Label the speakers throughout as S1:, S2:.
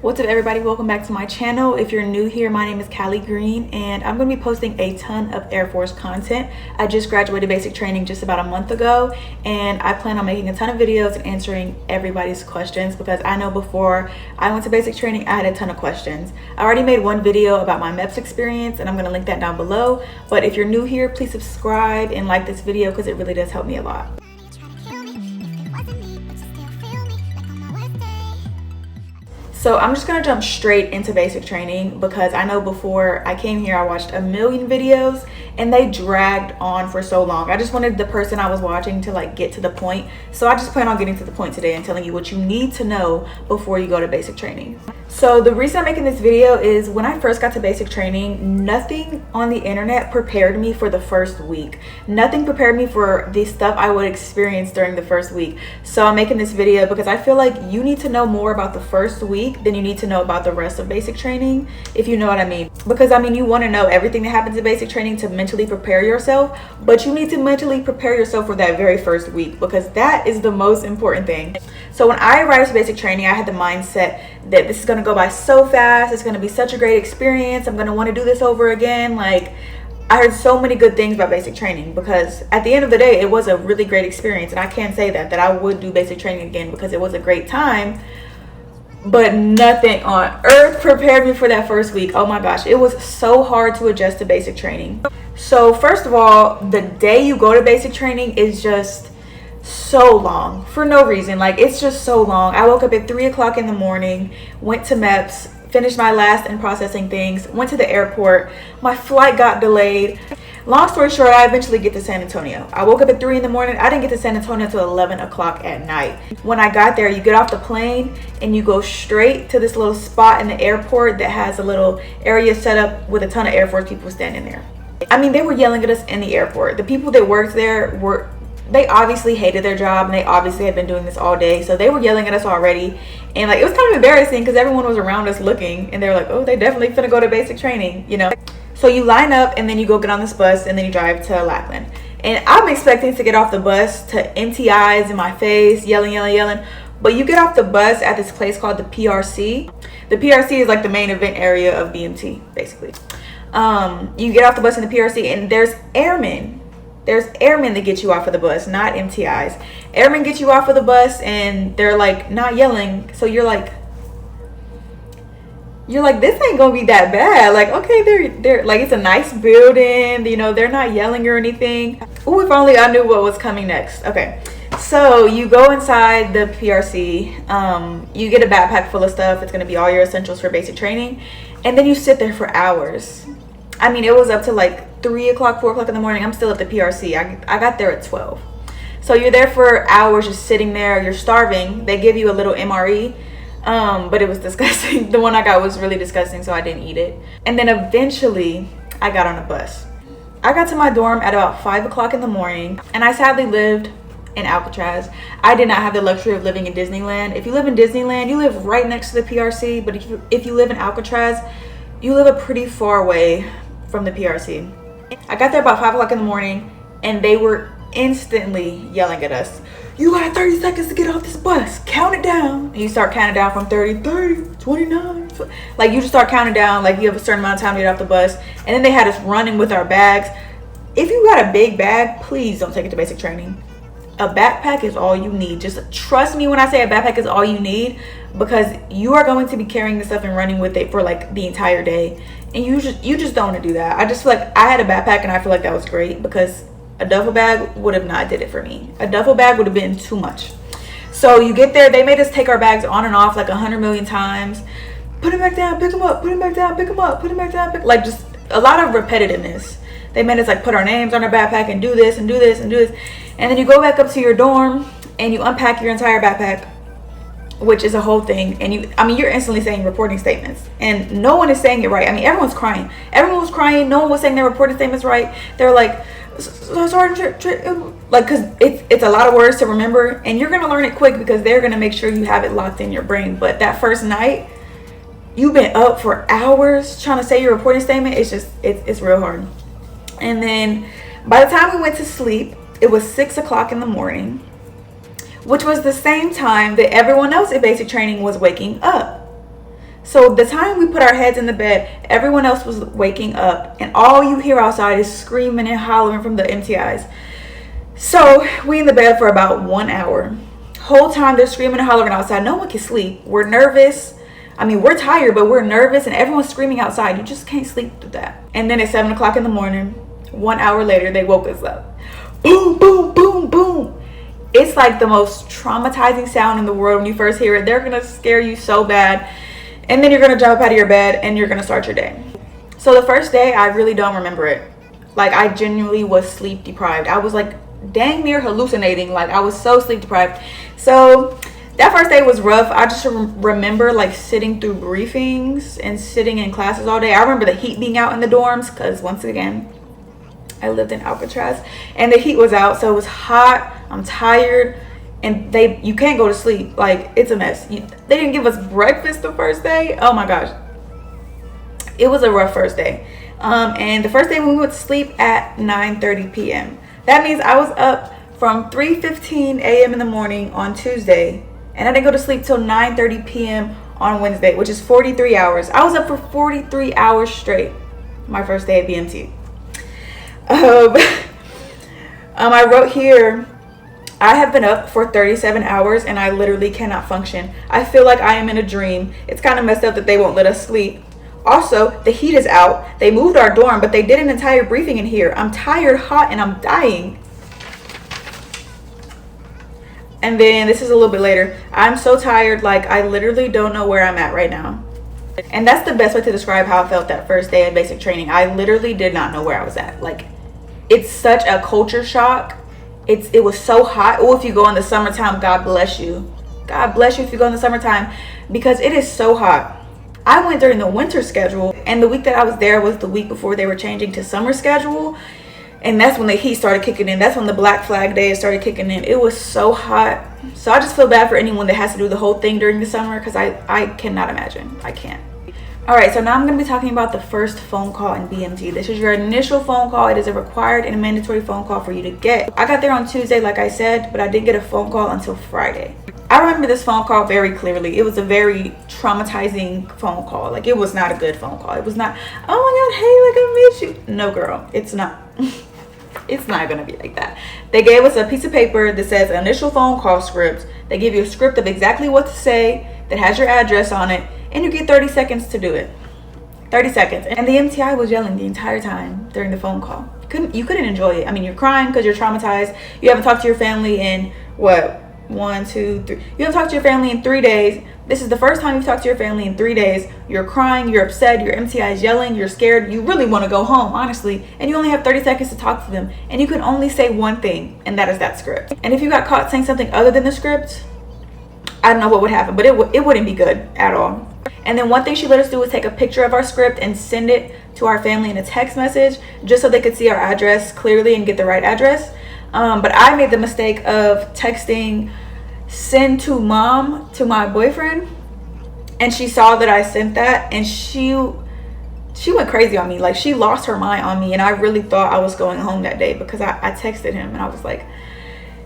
S1: What's up everybody, welcome back to my channel. If you're new here, my name is Callie Green and I'm going to be posting a ton of Air Force content. I just graduated basic training just about a month ago and I plan on making a ton of videos and answering everybody's questions because I know before I went to basic training I had a ton of questions. I already made one video about my MEPS experience and I'm going to link that down below, but if you're new here, please subscribe and like this video because it really does help me a lot. So I'm just gonna jump straight into basic training because I know before I came here I watched a million videos and they dragged on for so long. I just wanted the person I was watching to like get to the point. So I just plan on getting to the point today and telling you what you need to know before you go to basic training. So the reason I'm making this video is when I first got to basic training, nothing on the internet prepared me for the first week. Nothing prepared me for the stuff I would experience during the first week. So I'm making this video because I feel like you need to know more about the first week than you need to know about the rest of basic training, if you know what I mean. Because I mean, you want to know everything that happens in basic training to mentally prepare yourself, but you need to mentally prepare yourself for that very first week because that is the most important thing. So when I arrived to basic training, I had the mindset that this is going to go by so fast. It's going to be such a great experience. I'm going to want to do this over again. Like, I heard so many good things about basic training because at the end of the day, it was a really great experience. And I can say that I would do basic training again because it was a great time. But nothing on earth prepared me for that first week. Oh my gosh, it was so hard to adjust to basic training. So first of all, the day you go to basic training is just so long for no reason. Like, it's just so long. I woke up at 3 o'clock in the morning, went to MEPS, finished my last and processing things, went to the airport. My flight got delayed. Long story short, I eventually get to San Antonio. I woke up at 3 in the morning. I didn't get to San Antonio until 11 o'clock at night. When I got there, you get off the plane and you go straight to this little spot in the airport that has a little area set up with a ton of Air Force people standing there. I mean, they were yelling at us in the airport. The people that worked there they obviously hated their job and they obviously had been doing this all day. So they were yelling at us already. And like, it was kind of embarrassing because everyone was around us looking and they were like, oh, they definitely finna go to basic training, you know? So you line up and then you go get on this bus and then you drive to Lackland. And I'm expecting to get off the bus to empty eyes in my face, yelling. But you get off the bus at this place called the PRC. The PRC is like the main event area of BMT, basically. You get off the bus in the PRC and there's airmen. There's airmen that get you off of the bus, not MTIs. Airmen get you off of the bus and they're like not yelling. So you're like, this ain't gonna be that bad. Like, okay, they're like, it's a nice building, you know, they're not yelling or anything. Ooh, if only I knew what was coming next. Okay, so you go inside the PRC, you get a backpack full of stuff. It's gonna be all your essentials for basic training. And then you sit there for hours. I mean, it was up to like 3 o'clock, 4 o'clock in the morning. I'm still at the PRC. I got there at 12. So you're there for hours just sitting there. You're starving. They give you a little MRE. But it was disgusting. The one I got was really disgusting, so I didn't eat it. And then eventually I got on a bus. I got to my dorm at about 5 o'clock in the morning, and I sadly lived in Alcatraz. I did not have the luxury of living in Disneyland. If you live in Disneyland, you live right next to the PRC, but if you live in Alcatraz, you live a pretty far away from the PRC. I got there about 5 o'clock in the morning, and they were instantly yelling at us. You got 30 seconds to get off this bus. Count it down. And you start counting down from 30, 29. Like, you just start counting down like you have a certain amount of time to get off the bus. And then they had us running with our bags. If you got a big bag, please don't take it to basic training. A backpack is all you need. Just trust me when I say a backpack is all you need, because you are going to be carrying this stuff and running with it for like the entire day. And you just don't want to do that. I just feel like I had a backpack and I feel like that was great because a duffel bag would have not did it for me. A duffel bag would have been too much. So you get there, they made us take our bags on and off like 100 million times. Put them back down, pick them up, put them back down, pick them up, put them back down, like just a lot of repetitiveness. They made us like put our names on our backpack and do this and do this and do this. And then you go back up to your dorm and you unpack your entire backpack, which is a whole thing. And you're instantly saying reporting statements and no one is saying it right. I mean, everyone's crying. Everyone was crying. No one was saying their reporting statements right. They're like, sorry, like, because it's a lot of words to remember and you're going to learn it quick because they're going to make sure you have it locked in your brain. But that first night, you've been up for hours trying to say your reporting statement. It's real hard. And then by the time we went to sleep, it was 6 o'clock in the morning, which was the same time that everyone else at basic training was waking up. So the time we put our heads in the bed, everyone else was waking up, and all you hear outside is screaming and hollering from the MTIs. So we in the bed for about 1 hour. Whole time they're screaming and hollering outside. No one can sleep. We're nervous. I mean, we're tired, but we're nervous, and everyone's screaming outside. You just can't sleep through that. And then at 7 o'clock in the morning, 1 hour later, they woke us up. Boom, boom, boom, boom. It's like the most traumatizing sound in the world when you first hear it. They're gonna scare you so bad. And then you're gonna jump out of your bed and you're gonna start your day. So the first day, I really don't remember it. Like, I genuinely was sleep deprived. I was like dang near hallucinating. Like, I was so sleep deprived. So that first day was rough. I just remember like sitting through briefings and sitting in classes all day. I remember the heat being out in the dorms because, once again, I lived in Alcatraz and the heat was out, so it was hot. I'm tired, and you can't go to sleep. Like, it's a mess. They didn't give us breakfast the first day. Oh my gosh, it was a rough first day. And the first day we went to sleep at 9:30 p.m. That means I was up from 3:15 a.m. in the morning on Tuesday, and I didn't go to sleep till 9:30 p.m. on Wednesday, which is 43 hours. I was up for 43 hours straight my first day at BMT. I wrote here, I have been up for 37 hours and I literally cannot function. I feel like I am in a dream. It's kind of messed up that they won't let us sleep. Also, the heat is out. They moved our dorm, but they did an entire briefing in here. I'm tired, hot, and I'm dying. And then this is a little bit later. I'm so tired, like I literally don't know where I'm at right now. And that's the best way to describe how I felt that first day of basic training. I literally did not know where I was at. Like, it's such a culture shock. It was so hot. Oh, if you go in the summertime, God bless you. God bless you if you go in the summertime, because it is so hot. I went during the winter schedule, and the week that I was there was the week before they were changing to summer schedule. And that's when the heat started kicking in. That's when the Black Flag Day started kicking in. It was so hot. So I just feel bad for anyone that has to do the whole thing during the summer, because I cannot imagine. I can't. All right, so now I'm going to be talking about the first phone call in BMT. This is your initial phone call. It is a required and a mandatory phone call for you to get. I got there on Tuesday, like I said, but I didn't get a phone call until Friday. I remember this phone call very clearly. It was a very traumatizing phone call. Like, it was not a good phone call. It was not, oh my God, hey, like, I miss you. No, girl, it's not. It's not gonna be like that. They gave us a piece of paper that says initial phone call script. They give you a script of exactly what to say that has your address on it, and you get 30 seconds to do it. 30 seconds. And the MTI was yelling the entire time during the phone call. You couldn't enjoy it. I mean, you're crying because you're traumatized. You haven't talked to your family in what? 1, 2, 3. You haven't talked to your family in 3 days. This is the first time you've talked to your family in 3 days. You're crying, you're upset, your MTI is yelling, you're scared. You really want to go home, honestly. And you only have 30 seconds to talk to them. And you can only say one thing, and that is that script. And if you got caught saying something other than the script, I don't know what would happen, but it wouldn't be good at all. And then one thing she let us do was take a picture of our script and send it to our family in a text message, just so they could see our address clearly and get the right address. But I made the mistake of texting send to mom to my boyfriend, and she saw that I sent that, and she went crazy on me. Like, she lost her mind on me, and I really thought I was going home that day because I texted him, and I was like,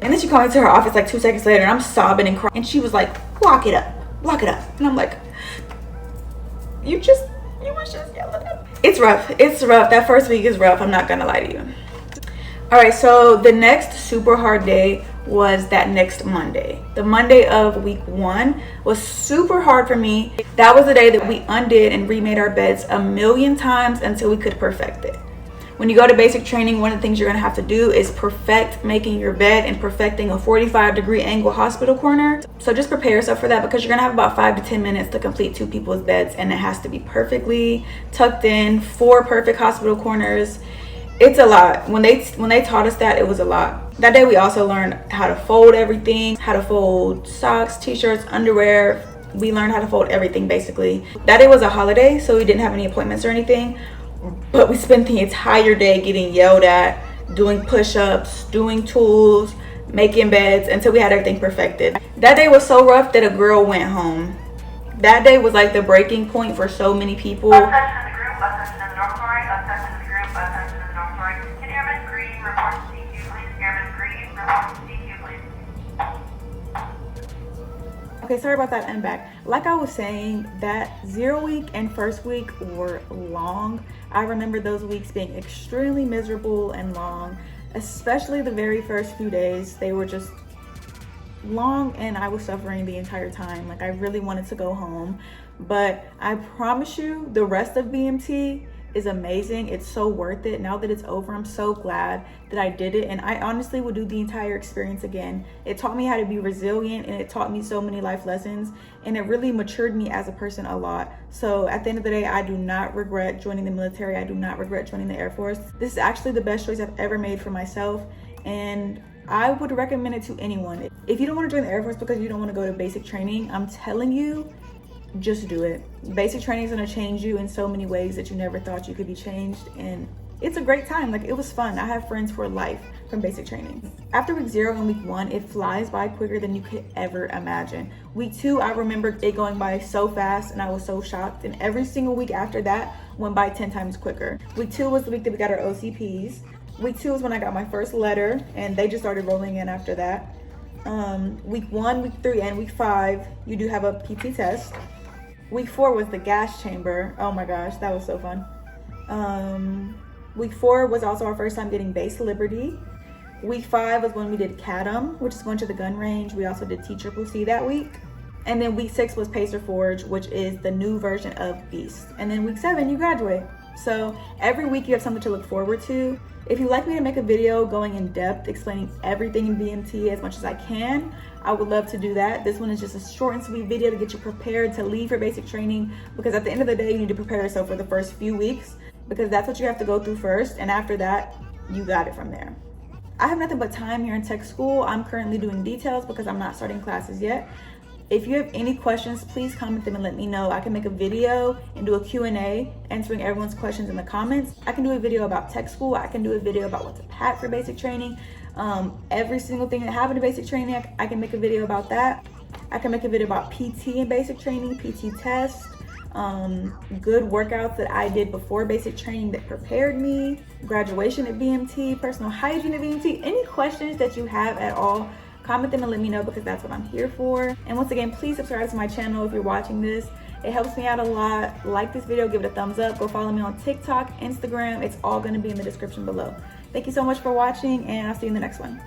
S1: and then she called me to her office like 2 seconds later, and I'm sobbing and crying, and she was like, block it up, and I'm like, you was just yelling at me. It's rough. That first week is rough, I'm not gonna lie to you. All right, so the next super hard day was that next Monday. The Monday of week 1 was super hard for me. That was the day that we undid and remade our beds a million times until we could perfect it. When you go to basic training, one of the things you're gonna have to do is perfect making your bed and perfecting a 45-degree angle hospital corner. So just prepare yourself for that, because you're gonna have about 5 to 10 minutes to complete 2 people's beds, and it has to be perfectly tucked in, 4 perfect hospital corners. It's a lot. When they taught us that, it was a lot. That day we also learned how to fold everything, how to fold socks, t-shirts, underwear. We learned how to fold everything basically. That day was a holiday, so we didn't have any appointments or anything, but we spent the entire day getting yelled at, doing push-ups, doing tools, making beds until we had everything perfected. That day was so rough that a girl went home. That day was like the breaking point for so many people.
S2: Attention to the group, attention to the dormitory, attention to the group, attention to the dormitory. Can Airman Green report to DQ, please? Airman Green report to DQ, please.
S1: Okay, sorry about that, I'm back. Like I was saying, that 0 week and first week were long. I remember those weeks being extremely miserable and long, especially the very first few days. They were just long and I was suffering the entire time. Like I really wanted to go home, but I promise you the rest of BMT is amazing. It's so worth it. Now that it's over, I'm so glad that I did it, and I honestly would do the entire experience again. It taught me how to be resilient, and it taught me so many life lessons, and it really matured me as a person a lot. So at the end of the day, I do not regret joining the military. I do not regret joining the Air Force. This is actually the best choice I've ever made for myself, and I would recommend it to anyone. If you don't want to join the Air Force because you don't want to go to basic training, I'm telling you, just do it. Basic training is going to change you in so many ways that you never thought you could be changed, and it's a great time. Like, it was fun. I have friends for life from basic training. After week 0 and week 1, it flies by quicker than you could ever imagine. Week 2, I remember it going by so fast and I was so shocked, and every single week after that went by 10 times quicker. Week 2 was the week that we got our OCPs. Week 2 is when I got my first letter, and they just started rolling in after that. Week 1, week 3, and week 5, you do have a PT test. Week 4 was the gas chamber. Oh my gosh, that was so fun. Week 4 was also our first time getting base liberty. Week 5 was when we did CADM, which is going to the gun range. We also did TCCC that week. And then week 6 was Pacer Forge, which is the new version of Beast. And then week 7, you graduate. So every week you have something to look forward to. If you'd like me to make a video going in depth, explaining everything in BMT as much as I can, I would love to do that. This one is just a short and sweet video to get you prepared to leave for basic training, because at the end of the day, you need to prepare yourself for the first few weeks, because that's what you have to go through first, and after that, you got it from there. I have nothing but time here in tech school. I'm currently doing details because I'm not starting classes yet. If you have any questions, please comment them and let me know. I can make a video and do a Q&A answering everyone's questions in the comments. I can do a video about tech school. I can do a video about what to pack for basic training. Every single thing that happened in basic training, I can make a video about that. I can make a video about PT in basic training, PT test, good workouts that I did before basic training that prepared me, graduation at BMT, personal hygiene at BMT. Any questions that you have at all, comment them and let me know, because that's what I'm here for. And once again, please subscribe to my channel if you're watching this. It helps me out a lot. Like this video, give it a thumbs up. Go follow me on TikTok, Instagram. It's all going to be in the description below. Thank you so much for watching, and I'll see you in the next one.